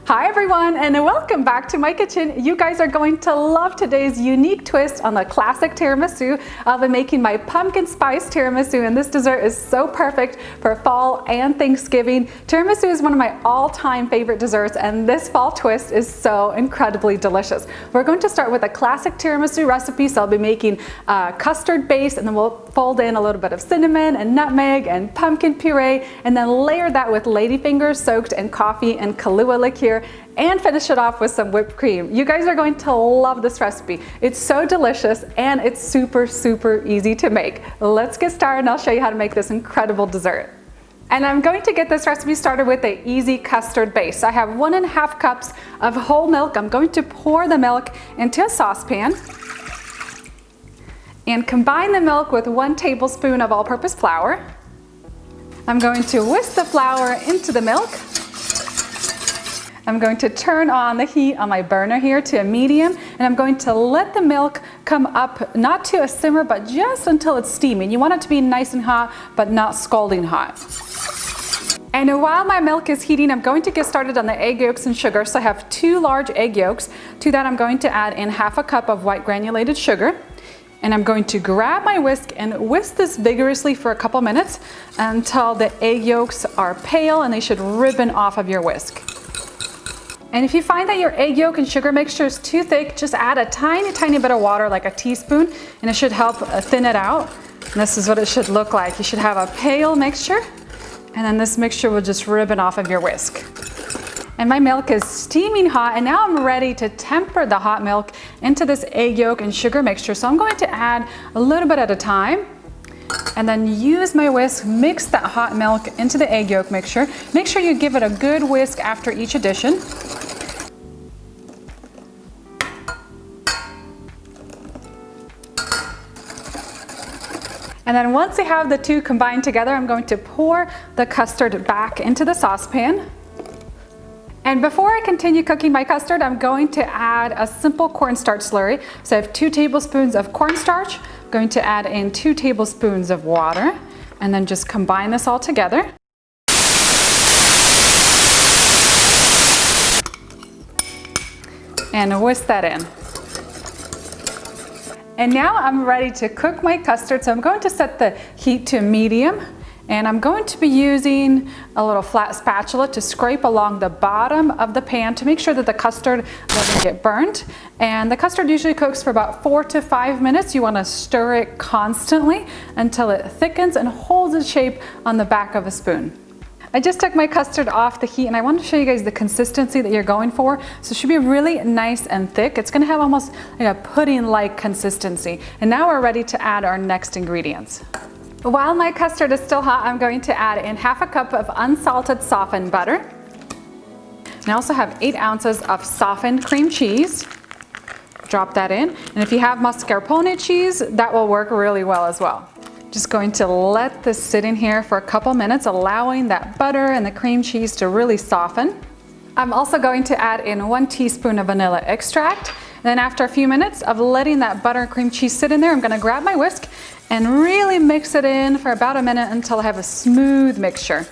Hi everyone, and welcome back to my kitchen. You guys are going to love today's unique twist on the classic tiramisu. I'll be making my pumpkin spice tiramisu, and this dessert is so perfect for fall and Thanksgiving. Tiramisu is one of my all-time favorite desserts, and this fall twist is so incredibly delicious. We're going to start with a classic tiramisu recipe, so I'll be making a custard base, and then we'll fold in a little bit of cinnamon and nutmeg and pumpkin puree, and then layer that with ladyfinger soaked in coffee and Kahlua liqueur, and finish it off with some whipped cream. You guys are going to love this recipe. It's so delicious and it's super easy to make. Let's get started and I'll show you how to make this incredible dessert. And I'm going to get this recipe started with an easy custard base. I have 1.5 cups of whole milk. I'm going to pour the milk into a saucepan and combine the milk with 1 tablespoon of all-purpose flour. I'm going to whisk the flour into the milk. I'm going to turn on the heat on my burner here to a medium, and I'm going to let the milk come up, not to a simmer, but just until it's steaming. You want it to be nice and hot, but not scalding hot. And while my milk is heating, I'm going to get started on the egg yolks and sugar. So I have 2 large egg yolks. To that, I'm going to add in 1/2 cup of white granulated sugar. And I'm going to grab my whisk and whisk this vigorously for a couple minutes until the egg yolks are pale and they should ribbon off of your whisk. And if you find that your egg yolk and sugar mixture is too thick, just add a tiny bit of water, like a teaspoon, and it should help thin it out. And this is what it should look like. You should have a pale mixture, and then this mixture will just ribbon off of your whisk. And my milk is steaming hot, and now I'm ready to temper the hot milk into this egg yolk and sugar mixture. So I'm going to add a little bit at a time, and then use my whisk, mix that hot milk into the egg yolk mixture. Make sure you give it a good whisk after each addition. And then once I have the two combined together, I'm going to pour the custard back into the saucepan. And before I continue cooking my custard, I'm going to add a simple cornstarch slurry. So I have 2 tablespoons of cornstarch. I'm going to add in 2 tablespoons of water, and then just combine this all together. And whisk that in. And now I'm ready to cook my custard. So I'm going to set the heat to medium, and I'm going to be using a little flat spatula to scrape along the bottom of the pan to make sure that the custard doesn't get burnt. And the custard usually cooks for about 4 to 5 minutes. You want to stir it constantly until it thickens and holds its shape on the back of a spoon. I just took my custard off the heat, and I want to show you guys the consistency that you're going for. So it should be really nice and thick. It's going to have almost like a pudding-like consistency. And now we're ready to add our next ingredients. While my custard is still hot, I'm going to add in 1/2 cup of unsalted softened butter. And I also have 8 ounces of softened cream cheese. Drop that in. And if you have mascarpone cheese, that will work really well as well. Just going to let this sit in here for a couple minutes, allowing that butter and the cream cheese to really soften. I'm also going to add in 1 teaspoon of vanilla extract. Then after a few minutes of letting that butter and cream cheese sit in there, I'm going to grab my whisk and really mix it in for about a minute until I have a smooth mixture.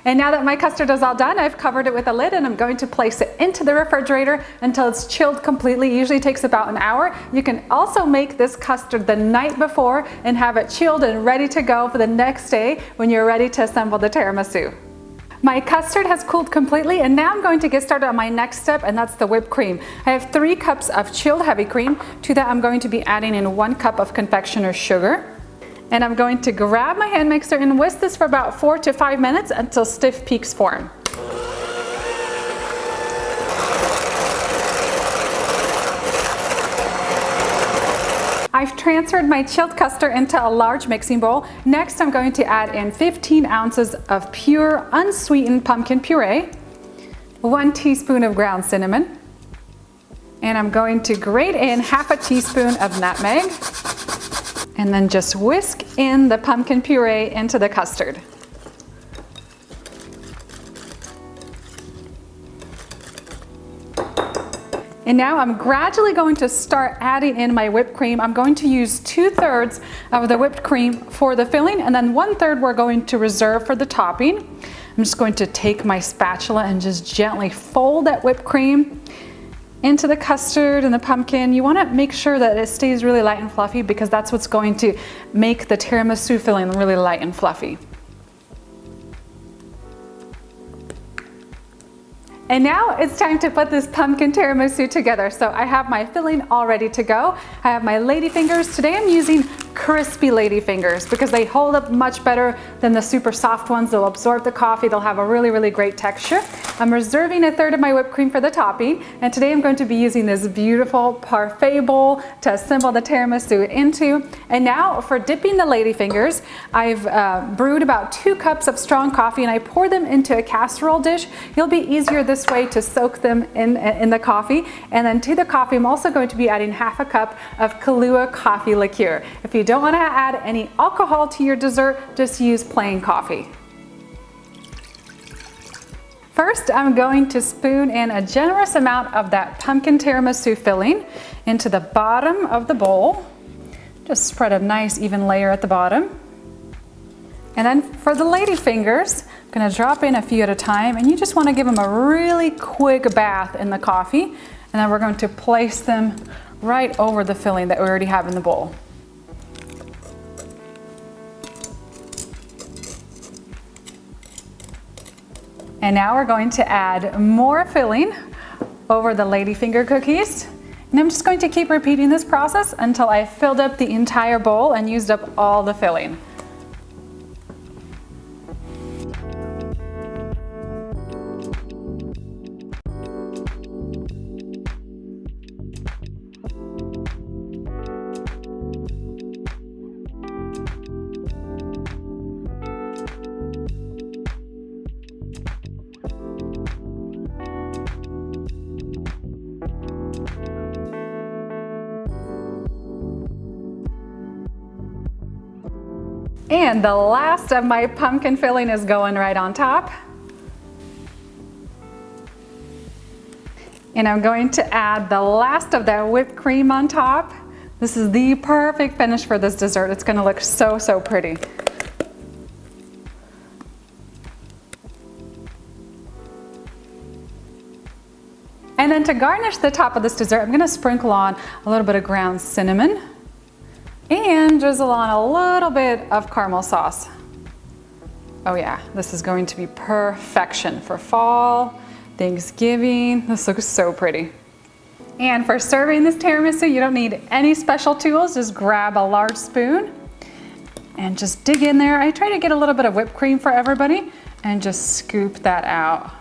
And now that my custard is all done, I've covered it with a lid, and I'm going to place it into the refrigerator until it's chilled completely. It usually takes about an hour. You can also make this custard the night before and have it chilled and ready to go for the next day when you're ready to assemble the tiramisu. My custard has cooled completely, and now I'm going to get started on my next step, and that's the whipped cream. I have 3 cups of chilled heavy cream. To that, I'm going to be adding in 1 cup of confectioners sugar. And I'm going to grab my hand mixer and whisk this for about 4 to 5 minutes until stiff peaks form. I've transferred my chilled custard into a large mixing bowl. Next, I'm going to add in 15 ounces of pure, unsweetened pumpkin puree, 1 teaspoon of ground cinnamon, and I'm going to grate in 1/2 teaspoon of nutmeg, and then just whisk in the pumpkin puree into the custard. And now I'm gradually going to start adding in my whipped cream. I'm going to use 2/3 of the whipped cream for the filling, and then 1/3 we're going to reserve for the topping. I'm just going to take my spatula and just gently fold that whipped cream into the custard and the pumpkin. You want to make sure that it stays really light and fluffy because that's what's going to make the tiramisu filling really light and fluffy. And now it's time to put this pumpkin tiramisu together. So I have my filling all ready to go. I have my ladyfingers. Today I'm using crispy ladyfingers because they hold up much better than the super soft ones. They'll absorb the coffee. They'll have a really, really great texture. I'm reserving 1/3 of my whipped cream for the topping. And today I'm going to be using this beautiful parfait bowl to assemble the tiramisu into. And now for dipping the ladyfingers, I've brewed about 2 cups of strong coffee and I pour them into a casserole dish. It'll be easier this way to soak them in the coffee. And then to the coffee, I'm also going to be adding 1/2 cup of Kahlua coffee liqueur. If you don't want to add any alcohol to your dessert, just use plain coffee. First, I'm going to spoon in a generous amount of that pumpkin tiramisu filling into the bottom of the bowl. Just spread a nice even layer at the bottom. And then for the ladyfingers, I'm going to drop in a few at a time, and you just want to give them a really quick bath in the coffee. And then we're going to place them right over the filling that we already have in the bowl. And now we're going to add more filling over the ladyfinger cookies. And I'm just going to keep repeating this process until I've filled up the entire bowl and used up all the filling. And the last of my pumpkin filling is going right on top. And I'm going to add the last of that whipped cream on top. This is the perfect finish for this dessert. It's going to look so, so pretty. And then to garnish the top of this dessert, I'm going to sprinkle on a little bit of ground cinnamon and drizzle on a little bit of caramel sauce. Oh yeah, this is going to be perfection for fall, Thanksgiving. This looks so pretty. And for serving this tiramisu, you don't need any special tools. Just grab a large spoon and just dig in there. I try to get a little bit of whipped cream for everybody and just scoop that out.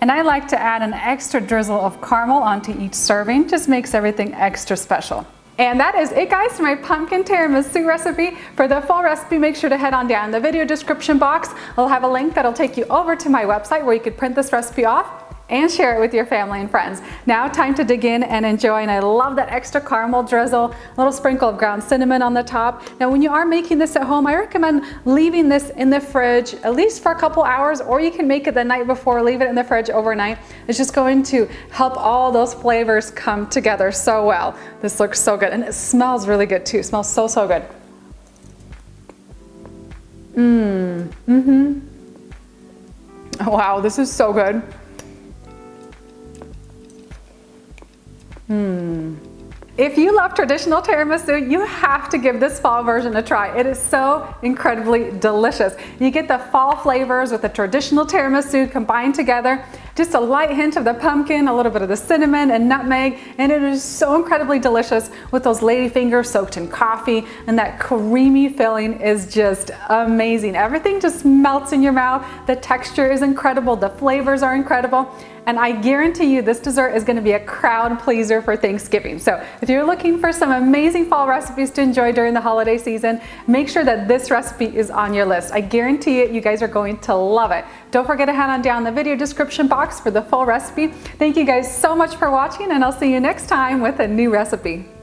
And I like to add an extra drizzle of caramel onto each serving. Just makes everything extra special. And that is it, guys, for my pumpkin tiramisu recipe. For the full recipe, make sure to head on down the video description box. I'll have a link that'll take you over to my website where you could print this recipe off and share it with your family and friends. Now time to dig in and enjoy, and I love that extra caramel drizzle, a little sprinkle of ground cinnamon on the top. Now when you are making this at home, I recommend leaving this in the fridge at least for a couple hours, or you can make it the night before, leave it in the fridge overnight. It's just going to help all those flavors come together so well. This looks so good, and it smells really good too. It smells so, so good. Wow, this is so good. If you love traditional tiramisu, you have to give this fall version a try. It is so incredibly delicious. You get the fall flavors with the traditional tiramisu combined together, just a light hint of the pumpkin, a little bit of the cinnamon and nutmeg, and it is so incredibly delicious with those ladyfingers soaked in coffee, and that creamy filling is just amazing. Everything just melts in your mouth. The texture is incredible. The flavors are incredible. And I guarantee you this dessert is going to be a crowd pleaser for Thanksgiving. So if you're looking for some amazing fall recipes to enjoy during the holiday season, make sure that this recipe is on your list. I guarantee it, you guys are going to love it. Don't forget to head on down the video description box for the full recipe. Thank you guys so much for watching, and I'll see you next time with a new recipe.